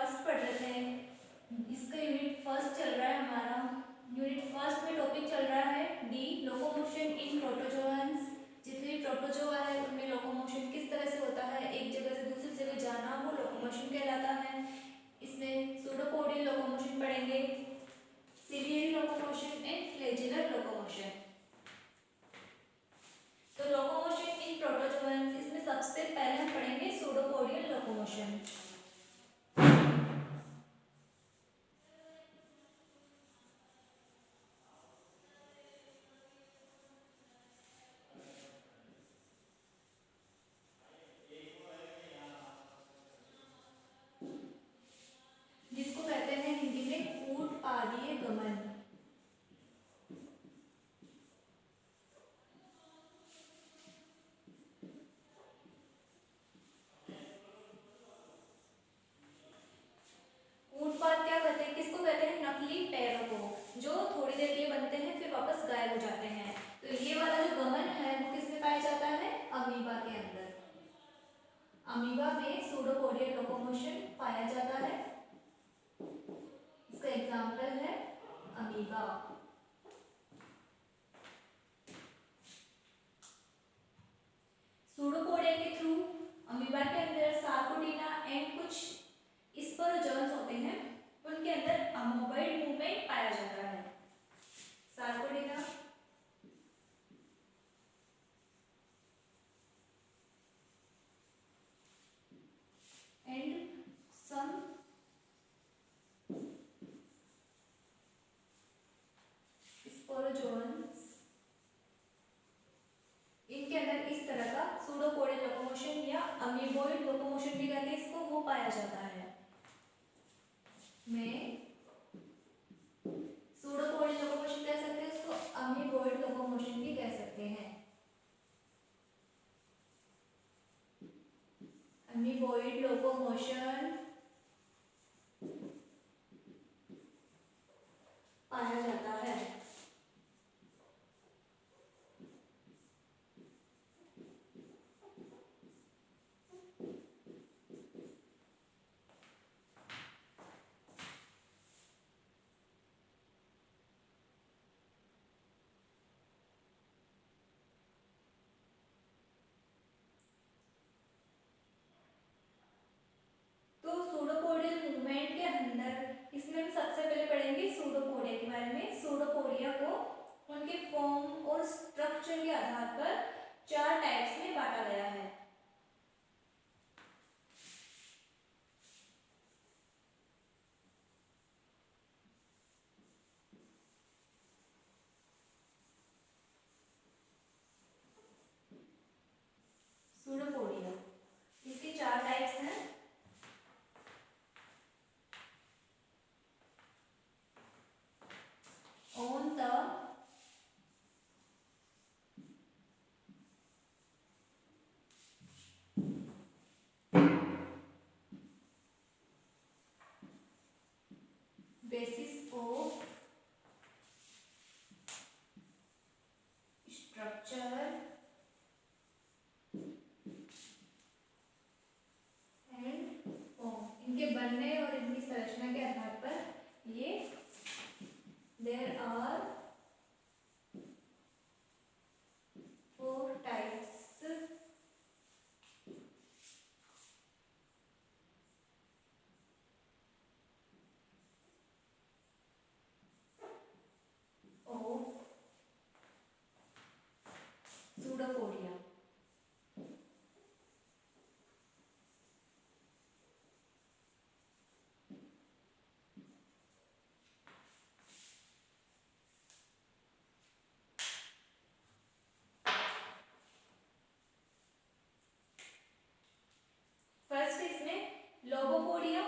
First पढ़ रहे थे, इसका यूनिट फर्स्ट चल रहा है हमारा। यूनिट फर्स्ट में टॉपिक चल रहा है डी लोकोमोशन इन प्रोटोजोअन्स। जितने भी प्रोटोजोआ है उनमें लोकोमोशन किस तरह से होता है, एक जगह से दूसरी जगह जाना, वो लोकोमोशन कहलाता है। इसमें सूडोपोडियल लोकोमोशन पढ़ेंगे, सीलियरी लोकोमोशन एंड फ्लैजेलर लोकोमोशन। तो लोकोमोशन इन प्रोटोजोअन्स, इसमें सबसे पहले हम पढ़ेंगे सूडोपोडियल लोकोमोशन। जिसको कहते हैं हिंदी में कूट पादीय गमन। कूटपाद क्या कहते हैं, किसको कहते हैं, नकली पैरों को जो थोड़ी देर के लिए बनते हैं फिर वापस गायब हो जाते हैं। तो ये वाला जो गमन है वो किसमें पाया जाता है, अमीबा के अंदर। अमीबा में सूडोपोडियल लोकोमोशन पाया जाता है। इसका एग्जाम्पल है अमीबा। सूडोपोडिया के थ्रू अमीबा के अंदर सार्कोडीना एंड कुछ स्पोरोजोन्स होते हैं, उनके अंदर अमोबॉइड मूवमेंट पाया जाता है। सार्कोडीना एंड सम स्पोरोजोन्स, इनके अंदर इस तरह का सूडोपोडियल लोकोमोशन या अमीबॉइड लोकोमोशन भी कहते हैं इसको, वो पाया जाता है। में सूडोपोडियल लोकोमोशन कह सकते हैं इसको, अमीबॉइड लोकोमोशन भी कह सकते हैं। अमीबॉइड लोकोमोशन पाया जाता है। तो सूडोपोडियल मूवमेंट के अंदर इसमें हम सबसे पहले पढ़ेंगे सूडोपोडिया के बारे में। सूडोपोडिया को उनके फॉर्म और स्ट्रक्चर के आधार पर 4 टाइप्स में बांटा गया है। सूडोपोडिया, इसके 4 टाइप्स हैं। On the basis of structure and form, इनके बनने और इनकी संरचना के आधार पर ये there are 4 types of pseudopodia. First इसमें लोबोपोडिया,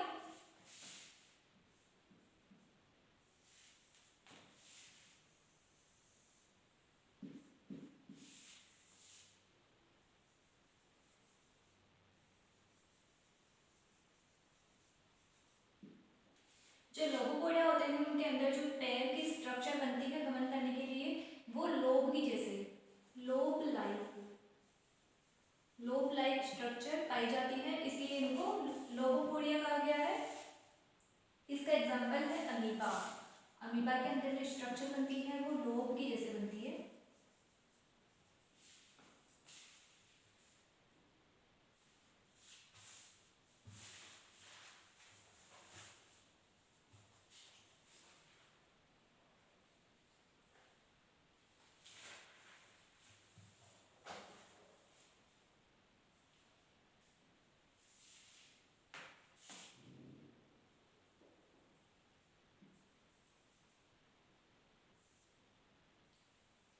जो लोबोपोडिया होते हैं उनके अंदर जो पैर की स्ट्रक्चर बनती है गमन करने के लिए, वो लोब की जैसे लोब लाइक स्ट्रक्चर पाई जाती है, इसलिए इनको लोबोपोडिया कहा गया है। एग्जाम्पल है अमीबा। अमीबा के अंदर जो स्ट्रक्चर बनती है वो लोब की जैसे बनती है।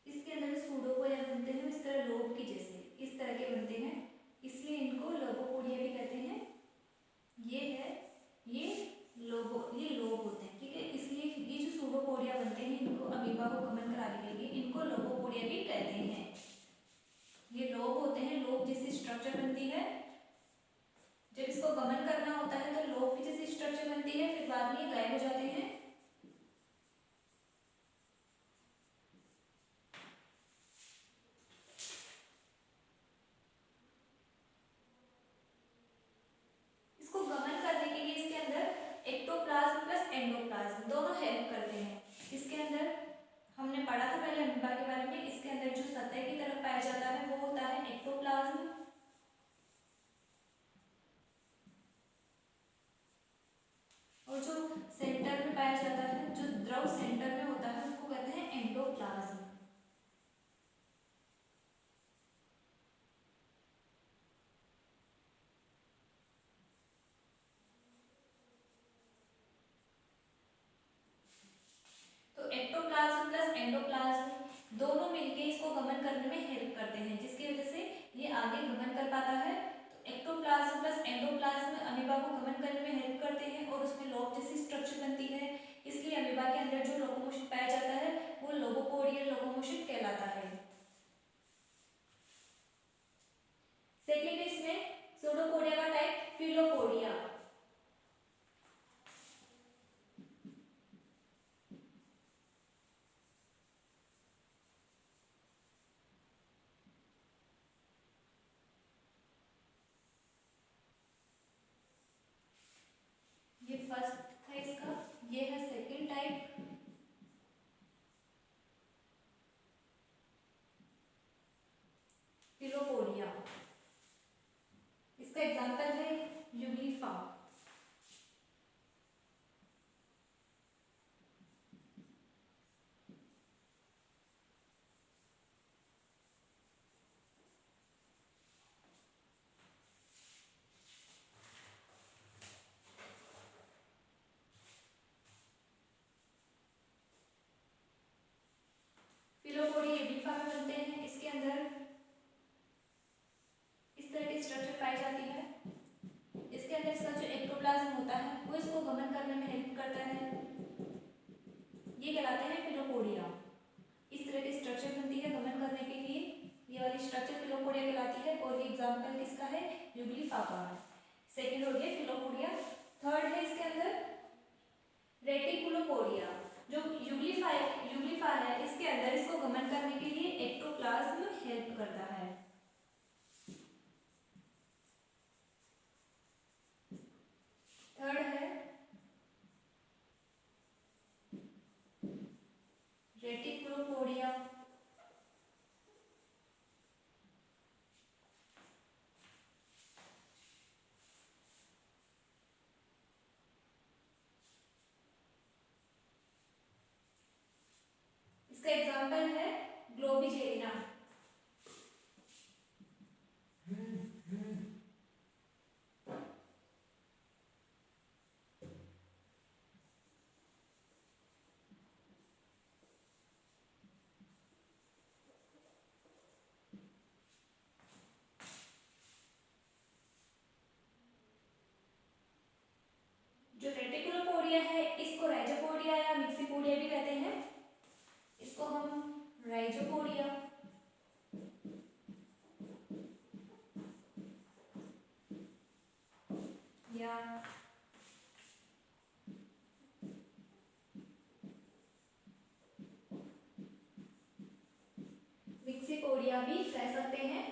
इसके अंदर सूडोपोडिया बनते हैं इस तरह लोब की जैसे, इस तरह के बनते हैं, इसलिए इनको लोबोपोडिया भी कहते हैं। ये है, ये लोब होते हैं, ठीक है। इसलिए ये जो सूडोपोडिया बनते हैं इनको अमीबा को गमन कराने के लिए इनको लोबोपोडिया भी कहते हैं। ये लोब होते हैं, लोब जैसी स्ट्रक्चर बनती है। जब इसको गमन करना होता है तो लोब की जैसी स्ट्रक्चर बनती है, फिर बाद में गायब हो जाते हैं। इसको गमन करने के लिए इसके अंदर एक्टोप्लाज्म प्लस एंडोप्लाज्म दोनों हेल्प करते हैं। इसके अंदर हमने पढ़ा था पहले अमीबा के बारे में, इसके अंदर जो सतह की तरफ पाया जाता है वो होता है एक्टोप्लाज्म, और जो सेंटर में पाया जाता है, जो द्रव सेंटर में होता है उसको कहते हैं एंडोप्लाज्म। तो एक्टोप्लाज्म प्लस एंडोप्लाज्म दोनों मिलके इसको गमन करने में हेल्प करते हैं, जिसकी वजह से ये आगे गमन कर पाता है। तो एक्टोप्लाज्म प्लस एंडोप्लाज्म अमीबा को गमन करने में हेल्प करते हैं और उसमें लोब जैसी स्ट्रक्चर बनती है। इसलिए अमीबा के अंदर जो लोकोमोशन पाया जाता है वो लोबोपोडियल लोकोमोशन कहलाता है। सेकेंड इसमें सूडोपोडिया का टाइप फिलोपोडिया। ये फर्स्ट है इसका, ये है सेकेंड टाइप फिलोपोडिया। इसका एग्जांपल है यूग्लिफा। फिलोपोडिया यूग्लिफा में बनते हैं। इसके अंदर इस तरह की स्ट्रक्चर पाई जाती है। इसके अंदर इसका जो एक्टोप्लाज्म होता है वो इसको गमन करने में हेल्प करता है, ये कहलाते हैं फिलोपोडिया। इस तरह की स्ट्रक्चर बनती है गमन करने के लिए, ये वाली स्ट्रक्चर फिलोपोडिया कहलाती है। और ये एग्जांपल किसका है, यूग्लिफा का। सेकंड हो गया फिलोपोडिया। थर्ड है इसके अंदर रेटिकुलोपोडिया। जो यूग्लिफा है इसके अंदर इसको गमन करने के लिए एक्टोप्लाज्म हेल्प करता है। थर्ड है रेटिकुलोपोडिया। इसका एग्जांपल है ग्लोबिजेरिना। जो रेटिकुलोपोडिया है इसको राइजोपोडिया या मिक्सिपोडिया भी कहते हैं। इसको हम राइजोपोडिया या मिक्सिपोडिया भी कह सकते हैं।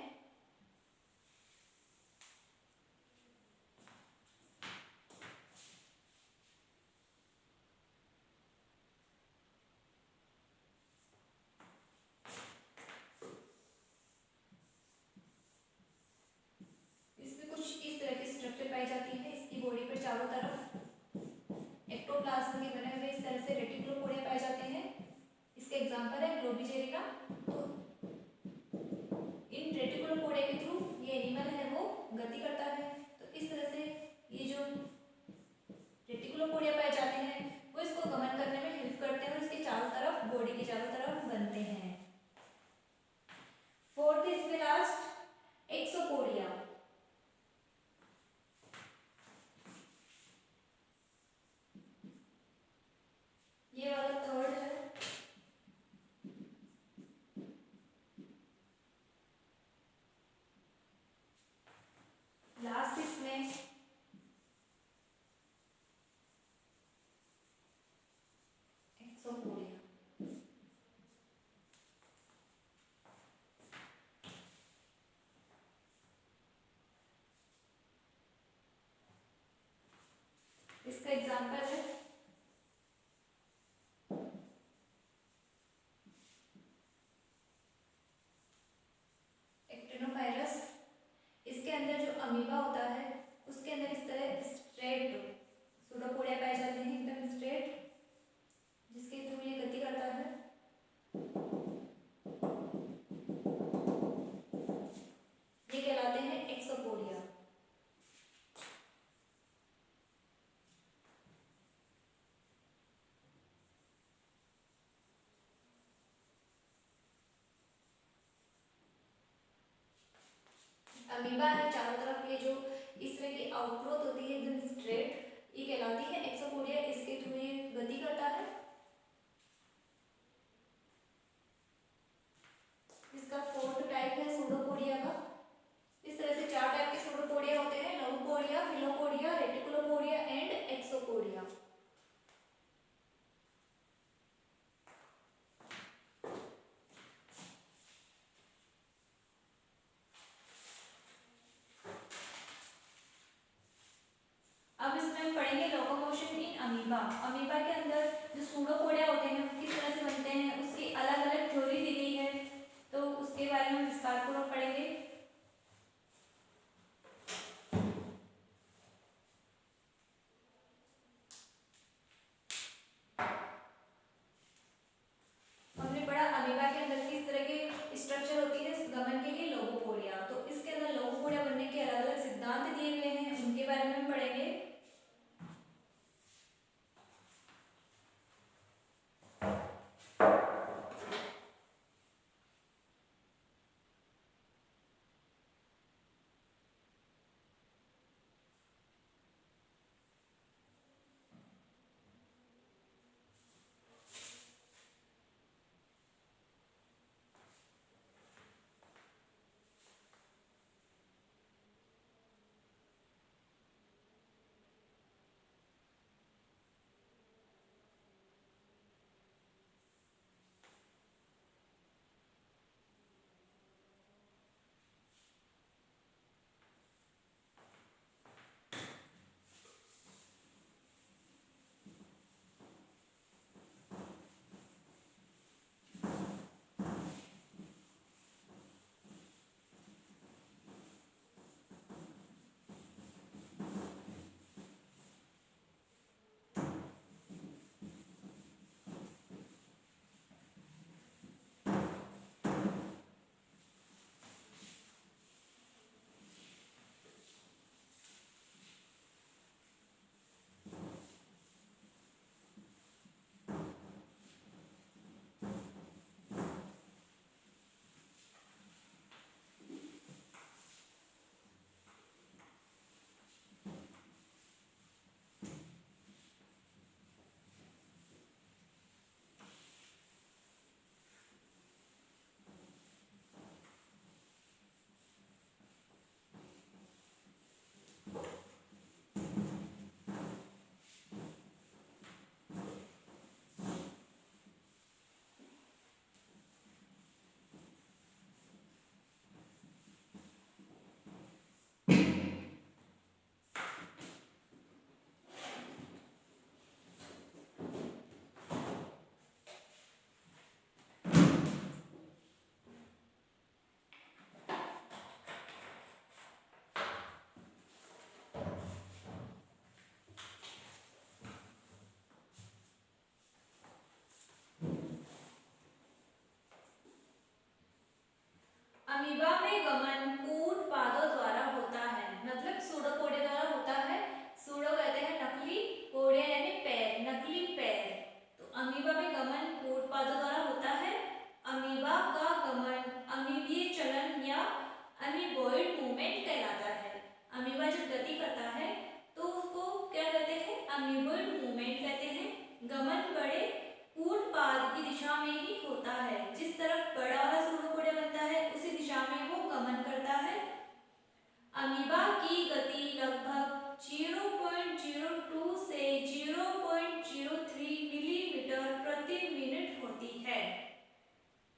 इसका एग्जाम्पल है एक्टिनोवायरस। इसके अंदर जो अमीबा होता है उसके अंदर इस तरह स्ट्रेट सूडोपोडिया पाए जाते हैं, एकदम स्ट्रेट, जिसके थ्रू ये गति करता है। ये कहलाते हैं एक्सोपोडिया। अमीबा है चारों तरफ, ये जो इस तरह की आउटग्रोथ होती है एकदम स्ट्रेट, ये कहलाती है एक्सोपोडिया। इसके थ्रू ये गति करता है। इसका फोर्थ टाइप है सूडोपोडिया का। इस तरह से 4 टाइप के सूडोपोडिया होते हैं: लवपोडिया, फिलोपोडिया, रेटिकुलोपोडिया एंड एक्सोपोडिया। अब इसमें हम पढ़ेंगे लोकोमोशन इन अमीबा। अमीबा के अंदर जो सूडोपोडिया होते हैं वो किस तरह से बनते हैं, उसकी अलग अलग थ्योरी दी गई है, तो उसके बारे में विस्तार पूर्वक पढ़ेंगे। हमने पढ़ा अमीबा के अंदर किस तरह के स्ट्रक्चर होती है गमन के लिए, लोकोपोडिया। तो इसके अंदर लोकोपोडिया बनने के अलग अलग सिद्धांत दिए गए हैं, उनके बारे में हम पढ़ेंगे। अमीबा में गमन कूट पादों द्वारा होता है, मतलब सूडोपोडिया द्वारा होता है। सूडो कहते हैं नकली, पोडिया यानी पैर, नकली पैर। तो अमीबा में गमन कूट पादों द्वारा होता है। अमीबा का गमन अमीबीय चलन या अमीबॉइड मूवमेंट कहलाता है। अमीबा जब गति करता है तो उसको क्या कहते हैं, अमीबॉइड मूवमेंट कहते हैं। गमन बड़े कूट पाद की दिशा में ही होता है। जिस तरफ बड़ा वाला सूडोपोडिया बनता है उसी दिशा में वो गमन करता है। अमीबा की गति लगभग 0.02 से 0.03 मिलीमीटर प्रति मिनट होती है।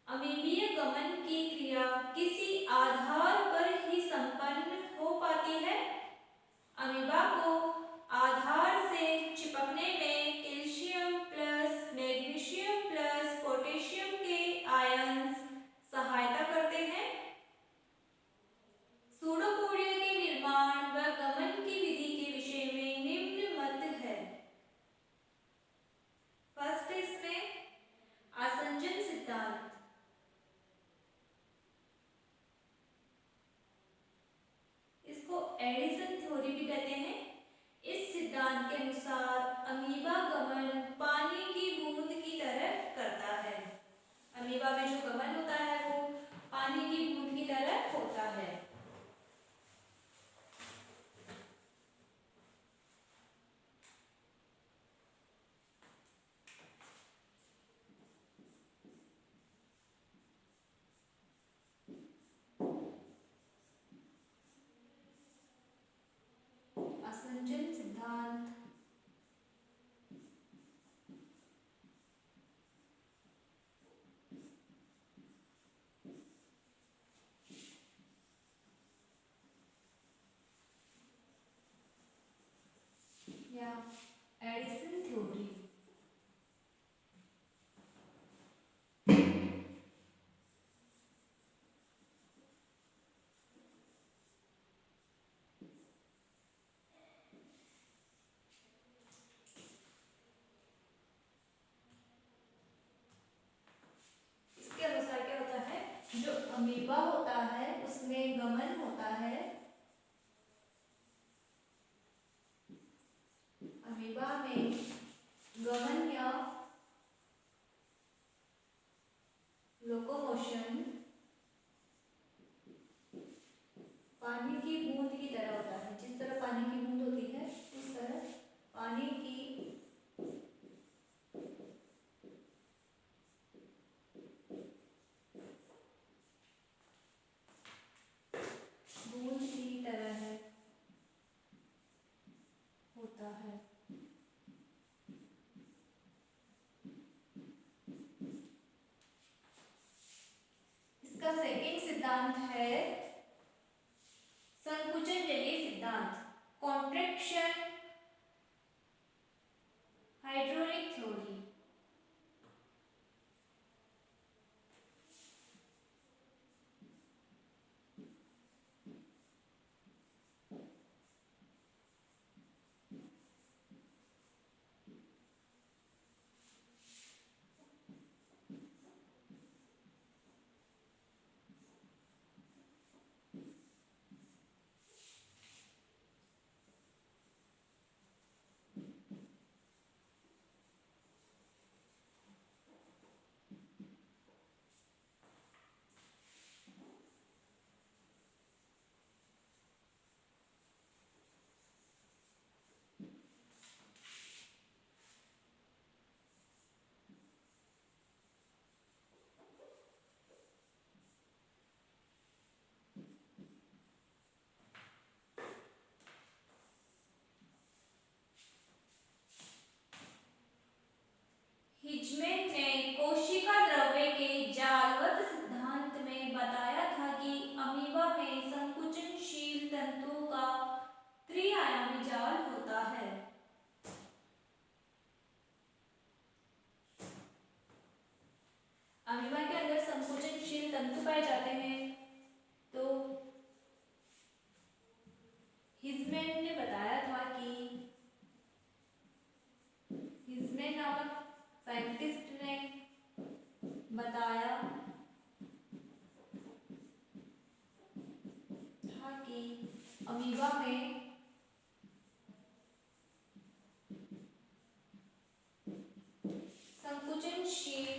अमीबीय गमन की क्रिया किसी आधार पर ही संपन्न हो पाती है। अमीबा को आधार से से चिपकने में calcium plus magnesium plus potassium के आयन्स सहायता करते हैं। सूडोपोडिया के निर्माण व गमन की विधि के विषय में निम्न मत है। फर्स्ट इसमें आसंजन सिद्धांत। इसको एडिशन थ्योरी भी कहते हैं। इस सिद्धांत के अनुसार अमीबा गमन पानी की बूंद की तरह करता है। अमीबा में जो गमन होता है वो पानी की बूंद की तरह होता है। आसंजन सिद्धांत। या एडिशन थ्योरी। इसके अनुसार क्या होता है, जो अमीबा होता है उसमें गमन होता है। अमीबा में गमन या लोकोमोशन पानी की बूंद की तरह होता है। जिस तरह पानी की बूंद होती है उस तरह पानी की बूंद की तरह होता है। इसका सेकंड सिद्धांत है संकुचन जलीय सिद्धांत, कॉन्ट्रैक्शन हाइड्रोलिक थ्योरी। हिजमेन ने कोशिका द्रव्य के जालवत सिद्धांत में बताया था कि अमीबा में संकुचनशील तंतुओं का त्रिआयामी जाल होता है। अमीबा के अंदर संकुचनशील तंतु पाए जाते हैं। तो हिजमेन ने बताया था कि हिजमेन नामक साइंटिस्ट ने बताया था कि अमीबा में संकुचनशील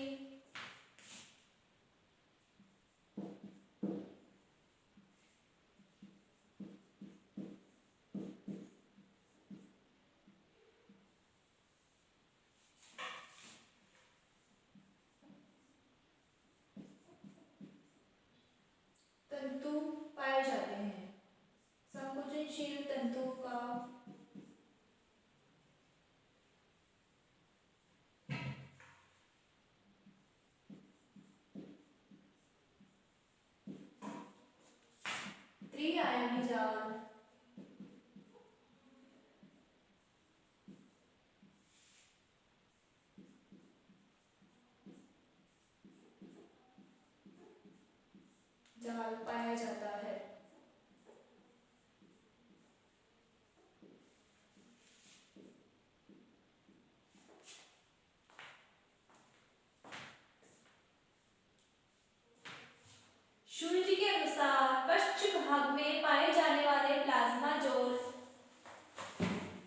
तंतु पाए जाते हैं। संकुचनशील तंतु का त्रिआयामी जाल जाल पाया जाता है। शूल जी के अनुसार पश्च भाग में पाए जाने वाले प्लाज्मा जोल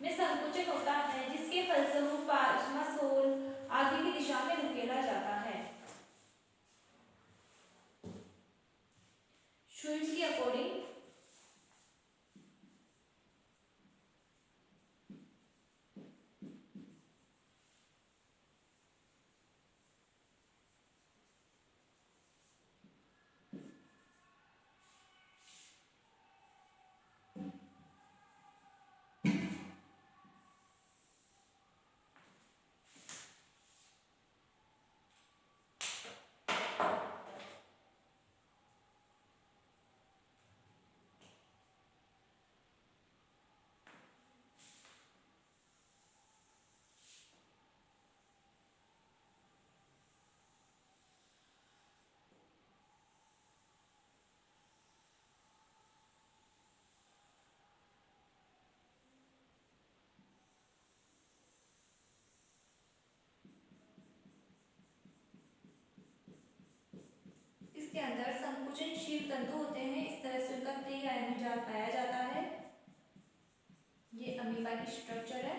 में संकुचन होता है, जिसके फलस्वरूप प्लाज्मा सोल आगे की दिशा में धकेला जाता है। शूल जी के अकॉर्डिंग इसके अंदर संकुचनशील तंतु होते हैं। इस तरह से उनका त्रि-आयामी जाल पाया जाता है। ये अमीबा की स्ट्रक्चर है।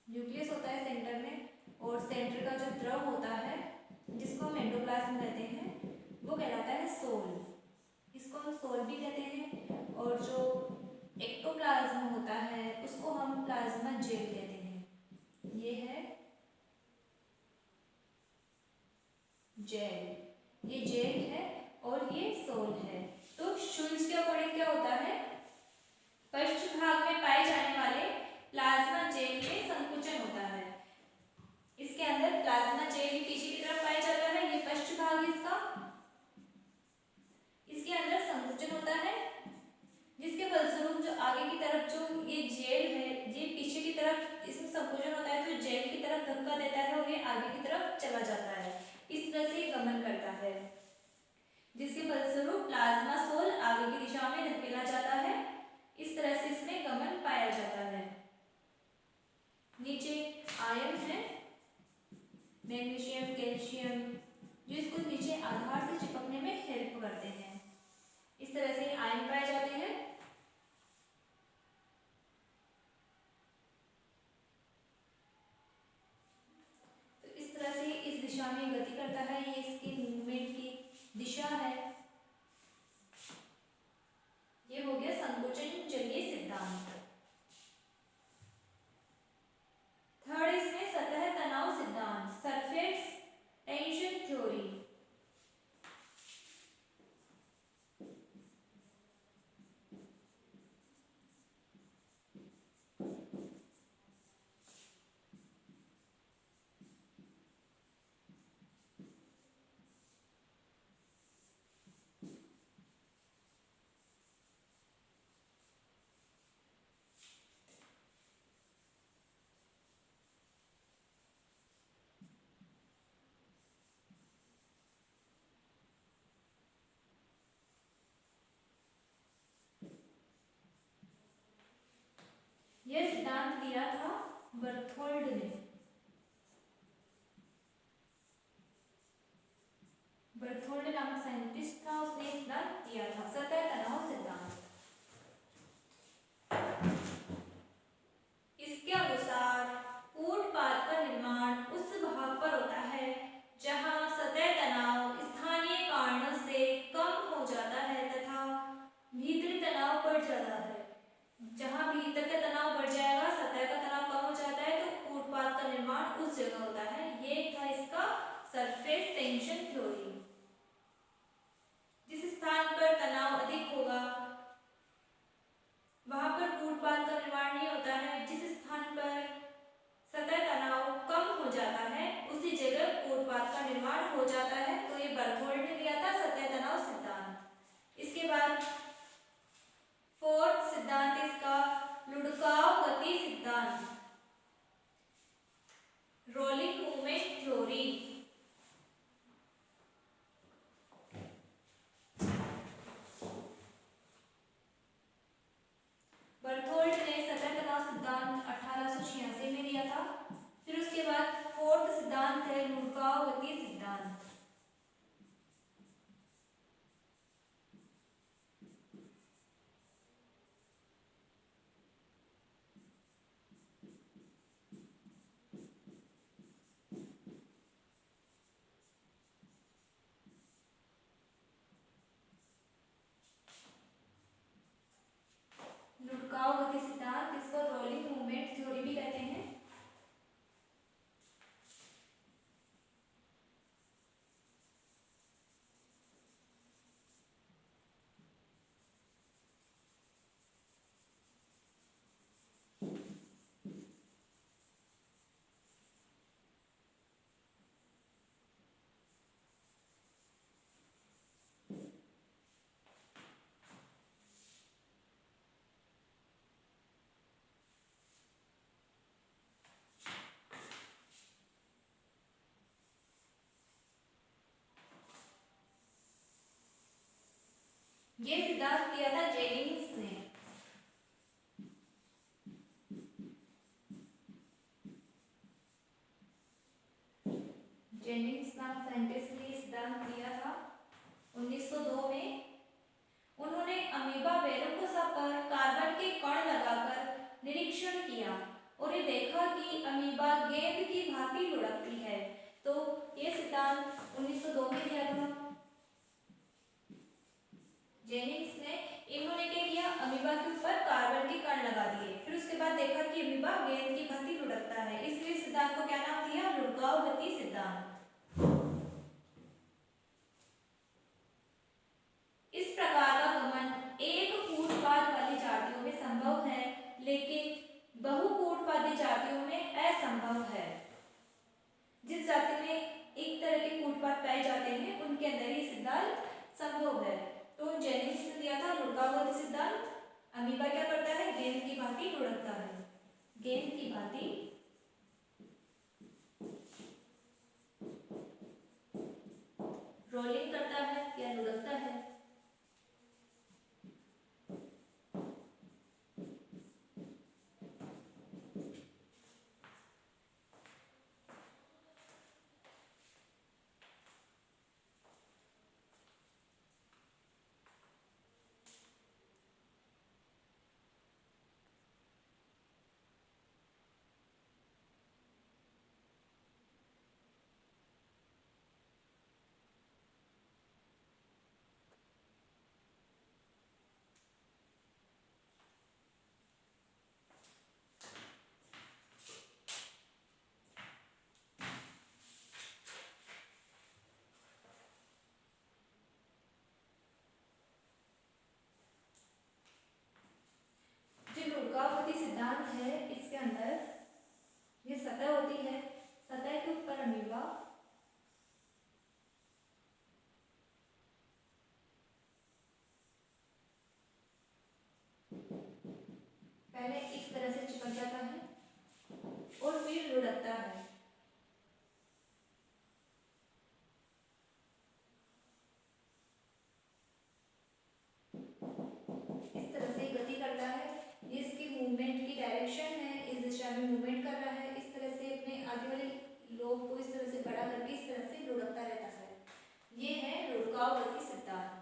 न्यूक्लियस होता है सेंटर में, और सेंटर का जो द्रव होता है जिसको हम एंडोप्लाज्म कहते हैं वो कहलाता है सोल। इसको हम सोल भी कहते हैं। और जो एक्टोप्लाज्म होता है उसको हम प्लाज्मा जेल कहते हैं। ये है जेल, ये जेल है और ये सोल है। तो शुल्ज के अकॉर्डिंग क्या होता है, पश्च भाग में पाए जाने वाले प्लाज्मा जेल में संकुचन होता है। इसके अंदर प्लाज्मा जेल पीछे की तरफ पाया जाता है, ये पश्च भाग इसका। इसके अंदर संकुचन होता है, जिसके फलस्वरूप जो आगे की तरफ जो ये जेल है, ये पीछे की तरफ इसमें संकुचन होता है तो जेल की तरफ धक्का देता है और ये आगे की तरफ चला जाता है। इस तरह से गमन करता है, जिसके फलस्वरूप प्लाज्मा सोल आगे की दिशा में धकेला जाता है। इस तरह से इसमें गमन पाया जाता है। नीचे आयन है मैग्नीशियम, कैल्शियम, जो इसको नीचे आधार से चिपकने में हेल्प करते हैं। इस तरह से आयन पाए जाते हैं। तो इस तरह से इस दिशा में गति करता है, ये इसकी मूवमेंट की दिशा है। ये हो गया संकुचन जलीय सिद्धांत। थर्ड इसमें सतह तनाव सिद्धांत, सरफेस टेंशन थ्योरी। यह सिद्धांत दिया था बर्थोल्ड ने। बर्थोल्ड नामक साइंटिस्ट था, उसने सिद्धांत दिया था सतह तनाव सिद्धांत। इसके अनुसार कूटपाद का निर्माण उस भाग पर होता है जहां सतह तनाव स्थानीय कारणों से कम हो जाता है तथा भीतरी तनाव बढ़ जाता है। जहां भीतर का तनाव बढ़ जाएगा, सतह का तनाव कम हो जाता है, तो कूटपाद का निर्माण उस जगह होता है। ये था इसका सरफेस टेंशन थ्योरी। जिस स्थान पर तनाव अधिक होगा लुढ़काव गति सिद्धांत, इसको रोलिंग मूवमेंट थ्योरी भी कहते हैं। ये सिद्धांत दिया था जेनिंग्स ने। जेनिंग्स नाम साइंटिस्ट ने सिद्धांत दिया था 1902 में। उन्होंने अमीबा वेरोकोसा पर कार्बन के कण लगाकर निरीक्षण किया और ये देखा कि अमीबा गेंद की भांति लुढ़कती है। तो ये सिद्धांत 1902 में दिया था जेनिंग्स ने। इन्होंने क्या किया, अमीबा के ऊपर कार्बन के कण लगा दिए, फिर उसके बाद देखा कि अमीबा गेंद की भांति लुढ़कता है, इसलिए सिद्धांत को क्या नाम दिया, लुढ़काव गति सिद्धांत। इस प्रकार का गमन एक कूटपाद वाली जातियों में संभव है, लेकिन बहुकूटपादी जातियों में असंभव है। जिस जाति में एक तरह के कूटपाद पाए जाते हैं उनके अंदर ये सिद्धांत संभव है। तो जेनिंग्स ने दिया था लुढ़काव गति सिद्धांत। अमीबा क्या करता है, गेंद की भांति लुढ़कता है, गेंद की भांति रोलिंग करता है या लुढ़कता है। लुढ़काव गति सिद्धांत है, इसके अंदर ये सतह होती है, सतह के ऊपर अमीबा पहले इस तरह से चिपक जाता है और फिर लुढ़कता है। इस तरह से गति करता है, ये इसकी मूवमेंट की डायरेक्शन है, इस दिशा में मूवमेंट कर रहा है, इस तरह से अपने आगे वाले लोब को इस तरह से बड़ा करके इस तरह से लुढ़कता रहता है। ये है लुढ़काव गति सिद्धांत।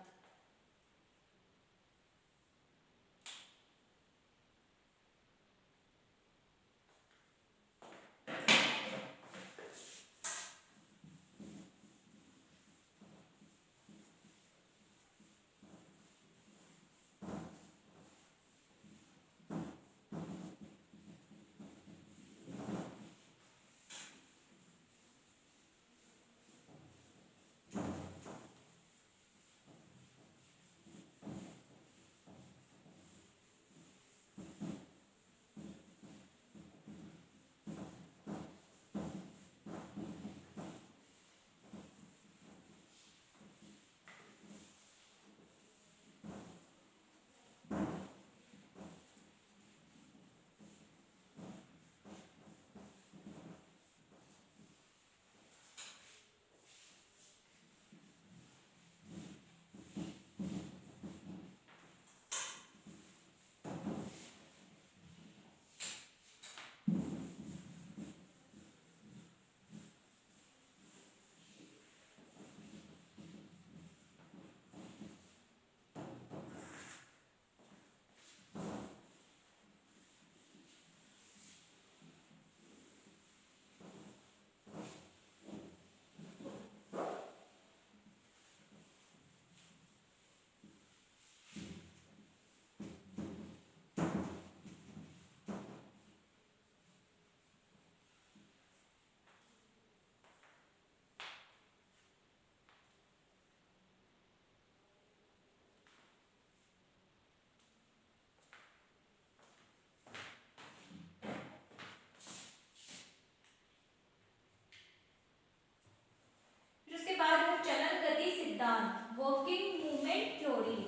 सिद्धांत वर्किंग मूवमेंट थ्योरी।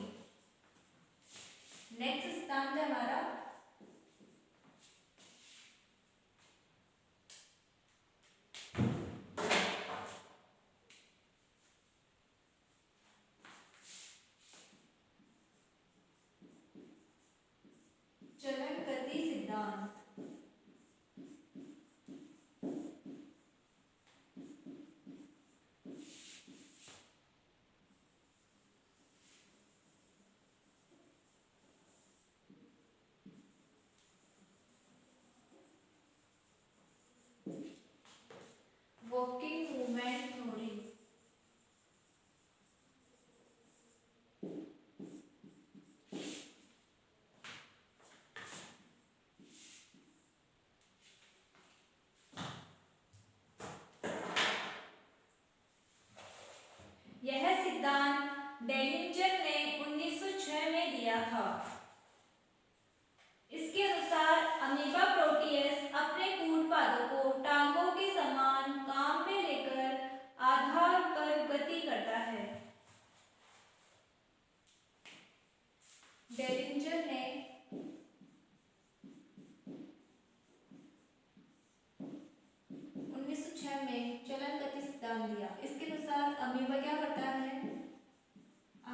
नेक्स्ट सिद्धांत है हमारा चलन गति सिद्धांत। Working movement theory. यह सिद्धांत डेलिंजर ने 1906 में दिया था। इसके अनुसार अमीबा प्रोटियस अपने कूट पादों को टांगों के समान काम में लेकर आधार पर गति करता है। डेलिंजर ने 1906 में चलन गति सिद्धांत दिया। इसके अनुसार अमीबा क्या करता है?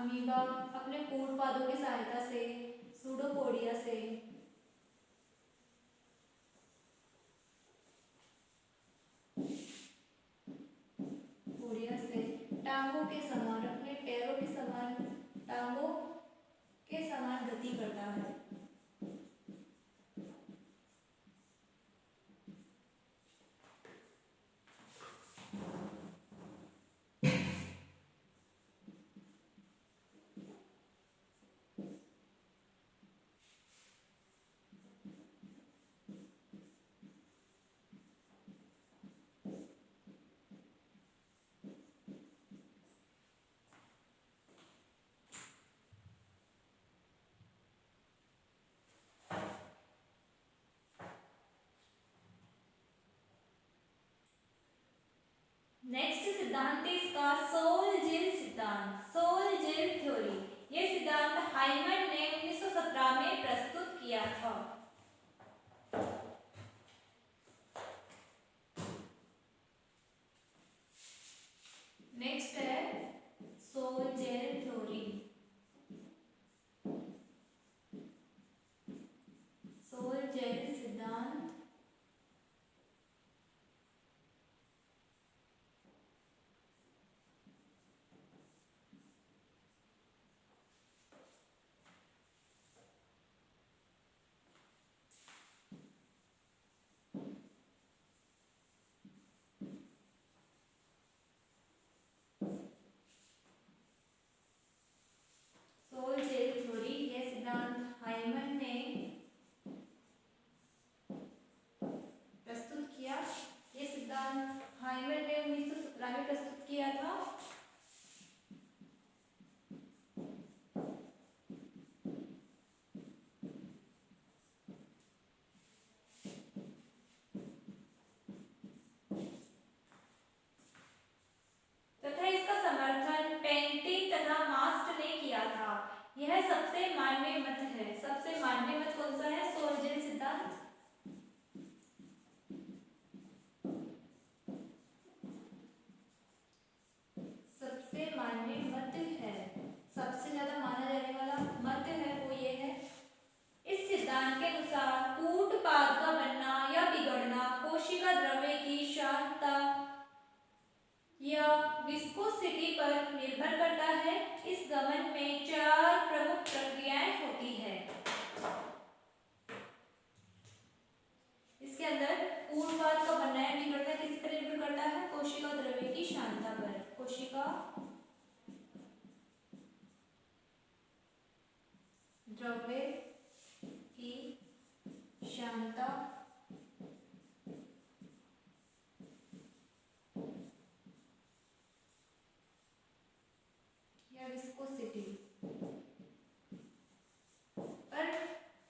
अमीबा अपने कूट पादों की सहायता से सूडोपोडिया से टांगों के समान अपने पैरों के समान टांगों के समान गति करता है। नेक्स्ट सिद्धांत है इसका सोल-जिल सिद्धांत, सोल-जिल थ्योरी। यह सिद्धांत हाइमन ने 1917 में प्रस्तुत किया था। नेक्स्ट है सोल-जिल थ्योरी। सोल-जिल सिद्धांत प्रस्तुत किया था। तथा इसका समर्थन पेंटिंग तथा मास्ट ने किया था। यह सबसे मान्य मत है। सबसे मान्य मत कौन सा है? सोल-जिल सिद्धांत। सबसे मान्य मत है, सबसे ज्यादा माना जाने वाला मत है वो ये है। इस सिद्धांत के अनुसार कूट पाद का बनना या बिगड़ना कोशिका द्रव्य की शांतता या विस्कोसिटी पर निर्भर करता है। इस गमन में 4 प्रमुख प्रक्रियाएं होती है। इसके अंदर कूट पाद का बनना या बिगड़ना किस पर निर्भर करता है? कोशिका द्रव्य की शांतता पर। कोशिका द्रव्य की शांतता या विस्कोसिटी पर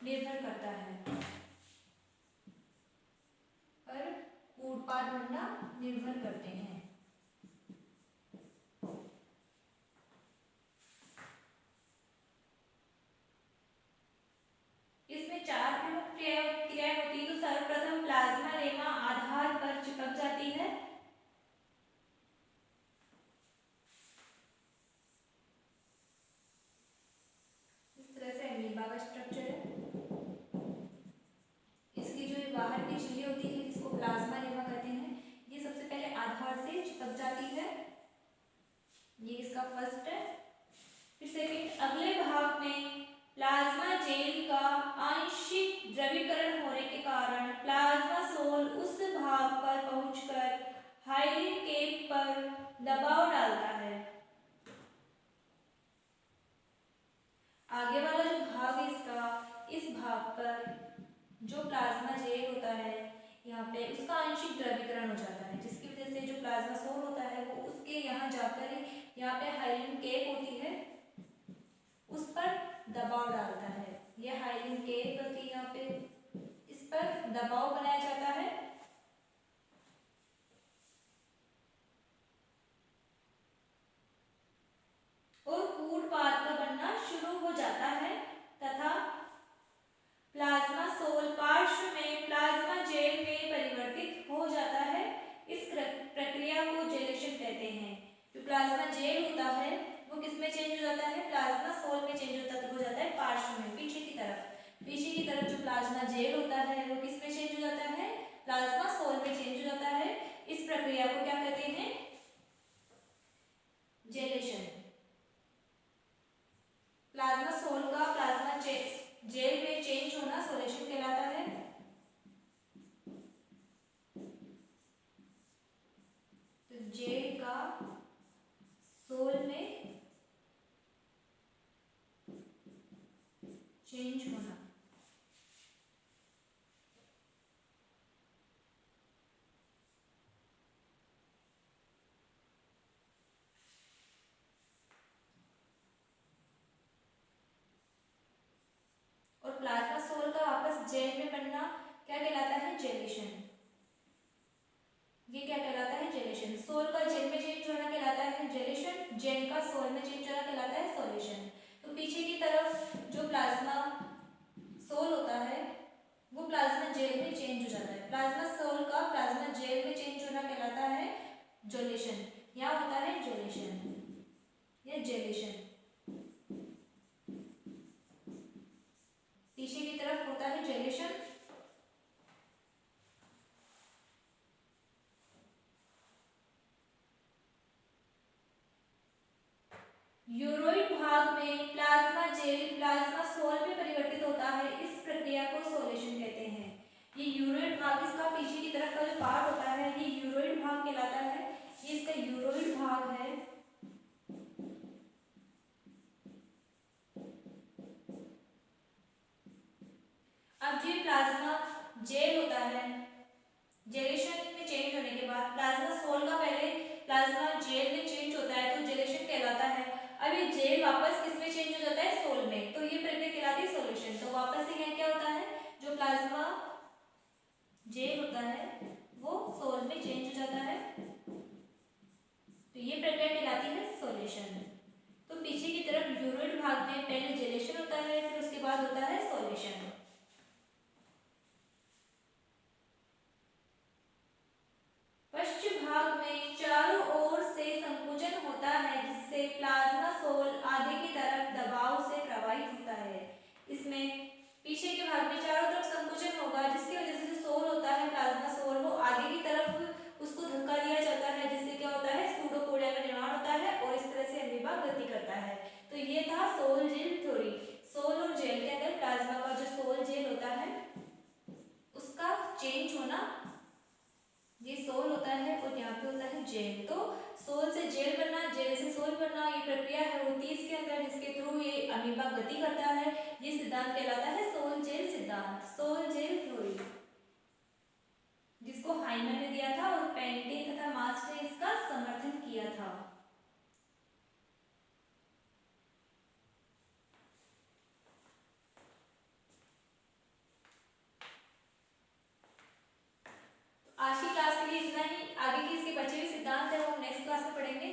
निर्भर करता है। पर कूट पाद बनना निर्भर करते हैं। का स्ट्रक्चर है। इसकी जो बाहर की झिल्ली होती है जिसको प्लाज्मा लेमा कहते हैं, ये सबसे पहले आधार से चिपक जाती है। ये इसका फर्स्ट है। फिर सेकंड, अगले भाग में प्लाज्मा जेल का आंशिक द्रवीकरण होने के कारण प्लाज्मा सोल उस भाग पर पहुंचकर हाइलिन केप पर दबाव डालता है। आगे वाला जो भाग है इसका, इस भाग पर जो प्लाज्मा जेल होता है यहाँ पे उसका आंशिक द्रवीकरण हो जाता है, जिसकी वजह से जो प्लाज्मा सोल होता है वो उसके यहाँ जाकर यहाँ पे हाइलिन केप होती है उस पर दबाव डालता है। ये हाइलिन केप होती है, यहाँ पे इस पर दबाव बनाया जाता है और कूटपाथ का बनना शुरू हो जाता है तथा प्लाज्मा सोल पार्श्व में प्लाज्मा जेल में परिवर्तित हो जाता है। इस प्रक्रिया को जेलेशन कहते हैं। जो प्लाज्मा जेल होता है वो किस में चेंज हो जाता है? प्लाज्मा सोल में चेंज हो जाता है पार्श्व में, पीछे की तरफ। पीछे की तरफ जो प्लाज्मा जेल होता है वो किस में चेंज हो जाता है? प्लाज्मा सोल में चेंज हो जाता है। इस प्रक्रिया को क्या कहते हैं? जेलेशन। प्लाज्मा सोल का प्लाज्मा जेल में चेंज होना सोलेशन कहलाता है। तो जेल का सोल में चेंज होना। और प्लाज्मा सोल का वापस जेल में बनना क्या कहलाता है? जेलेशन। ये क्या कहलाता है? जेलेशन। सोल का जेल में चेंज होना कहलाता है जेलेशन, जेल का सोल में चेंज होना कहलाता है सोल्यूशन। तो पीछे की तरफ जो प्लाज्मा सोल होता है वो प्लाज्मा जेल में चेंज हो जाता है। प्लाज्मा सोल का प्लाज्मा जेल में चेंज होना कहलाता है जोलेशन। यहाँ होता है जोलेशन या जेलेशन। पीछे की तरफ होता है जेलेशन। यूरोइड भाग में प्लाज्मा जेल प्लाज्मा सोल में परिवर्तित होता है। इस प्रक्रिया को सोलेशन कहते हैं। ये यूरोइड भाग, इसका पीछे की तरफ का जो पार्ट होता है ये यूरोइड भाग कहलाता है। ये इसका यूरोइड भाग है। अब जो प्लाज्मा जेल होता है, जेलेशन में चेंज होने के बाद प्लाज्मा सोल का पहले प्लाज्मा जेल में चेंज होता है तो जेलेशन कहलाता है। अब ये जेल वापस किस में चेंज हो जाता है? सोल में, तो ये प्रक्रिया कहलाती है सोल्यूशन। तो वापस से क्या होता है? जो प्लाज्मा जेल होता है वो सोल में चेंज हो जाता है, तो ये प्रक्रिया कहलाती है सोल्यूशन। तो पीछे की तरफ यूरोइड भाग में पहले जेलेशन होता है, फिर उसके बाद होता है सोल्यूशन। पश्च भाग में चारों ओर से संकुचन होता है जिससे प्लाज्मा सोल आगे की तरफ दबाव से प्रवाहित होता है। इसमें पीछे के भाग में चारों तरफ संकुचन होगा जिसकी वजह से जो सोल होता है प्लाज्मा सोल वो आगे की तरफ उसको धक्का दिया जाता है, जिससे क्या होता है? स्यूडोपोडिया का निर्माण होता है और इस तरह से अमीबा गति करता है। तो ये था सोल जेल थ्योरी। सोल और जेल के अंदर प्लाज्मा का जो सोल जेल होता है उसका चेंज होना, ये सोल होता है और यहाँ पे होता है जेल। तो सोल से जेल बनना, जेल से सोल बनना, ये प्रक्रिया है होती है इसके अंदर जिसके थ्रू ये अमीबा गति करता है। ये सिद्धांत कहलाता है सोल जेल सिद्धांत, सोल जेल थ्योरी, जिसको हाइमन ने दिया था और पेंटिंग तथा मार्क्स ने इसका समर्थन किया था। आज की क्लास के लिए इतना ही। आगे की इसके बचे हुए सिद्धांत है वो हम नेक्स्ट क्लास में पढ़ेंगे।